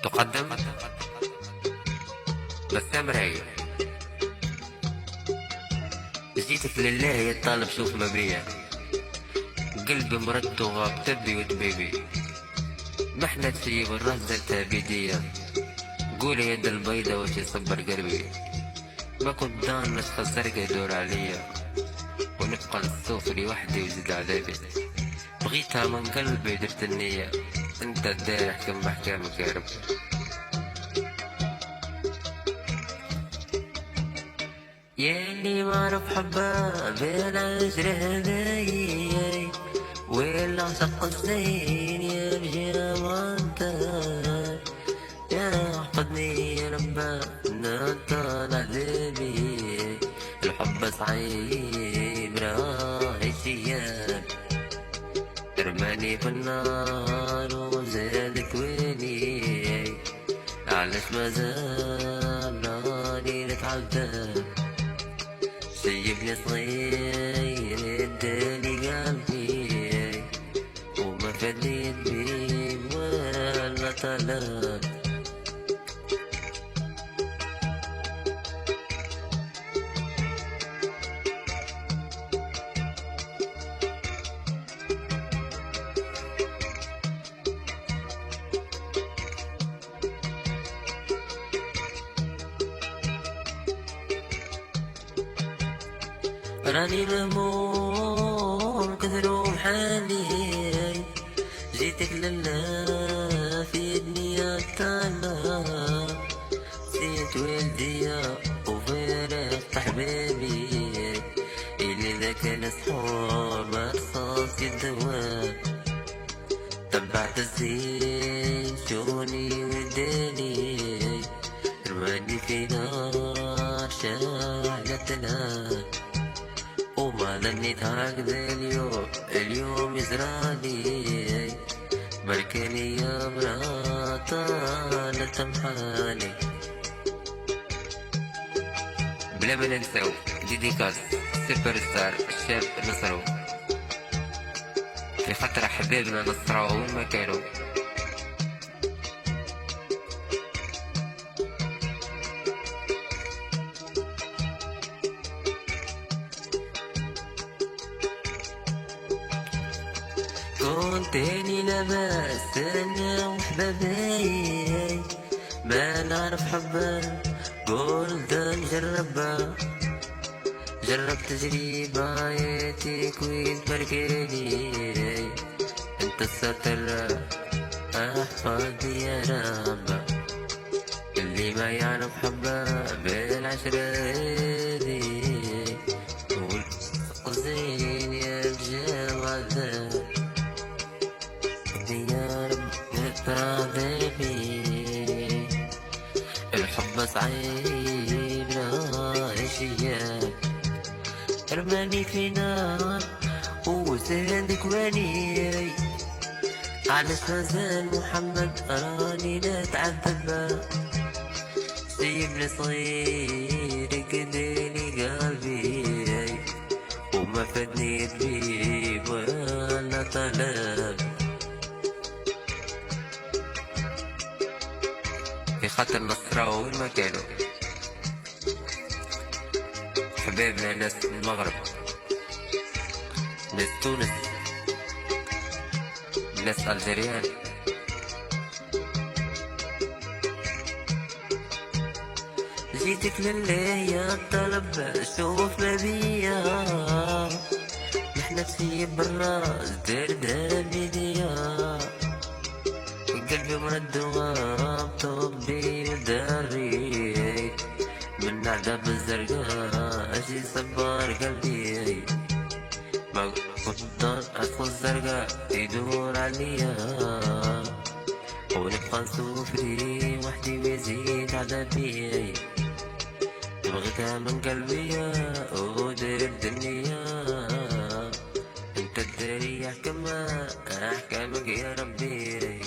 تقدم بسام رايق. جيتك لله يا طالب شوف ما بيا، قلبي مرد وغاب تبي وتبيبي، محنة تجيب الراس زلتها بيديا، قول يد البيضة وش يصبر قلبي، ما كنت دان نسخة الزرقا يدور عليا، ونبقى الصوف لوحدي وزيد عذابي، بغيتها من قلبي درت النية، انت الداير احكم بأحكامك يا رب. ياللي ما عرف حبها بين عشر هدايا، ولا شق الزين يرجع وانتهى، يا احفظني يا ربا نطال عذابي، الحب صعيب راه شياب، ارماني في النار وزادك ويلي، علاش مازال راني نتعذب، سيبني صغير اداني قلبي، وما فديت بيه ولا طلب. راني مهموم كثر حالي، جيتك لله في الدنيا طالع، نسيت والديا وفارقت حبابي، اللي ذا كان سحور برصاص الدواء، تبعت الزين شوني وداني، رماني في نار شعلتنا، وما ظنيت هكذا اليوم يزراني، بركاني يا مراتة تمحاني. بلا ما ننساو ديديكاس سوبر ستار الشاب نصرو، في خطر حبيبنا نصرو وين ما كانوا. كنت اني لاباس انا وحبابي، ما نعرف حبها قلت نجربها، جربت تجربة ياتيك وانت بركاني، انت الستر احفظني يا رب، اللي ما يعرف حبها بالعشرة هذي، والزين يا رجال عذاب، يا رب عذابي، الحب صعيب راه شياب، رماني في نار وزادك واني، علاش مازال محمد راني نتعذب، سيبني صغير كداني قلبي، وما فادني طبيب ولا طلب، في خاطر نصراو وين ما كانوا، حبايبنا ناس المغرب، ناس تونس، ناس الجيريان، جيتك لله يا طلب شوف ما بيا، نحنا في بالراس دار بيديا، قلبي مرد وغاب طبي وداري، من عذاب الزرقاء اشي صبر قلبي، ما كنت ادخل الزرقاء يدور عليا، ونبقى نسوفري وحدي ويزيد عذابي، بغيتها من قلبي ودير الدنيا، انت الداري احكمها احكامك يا ربي.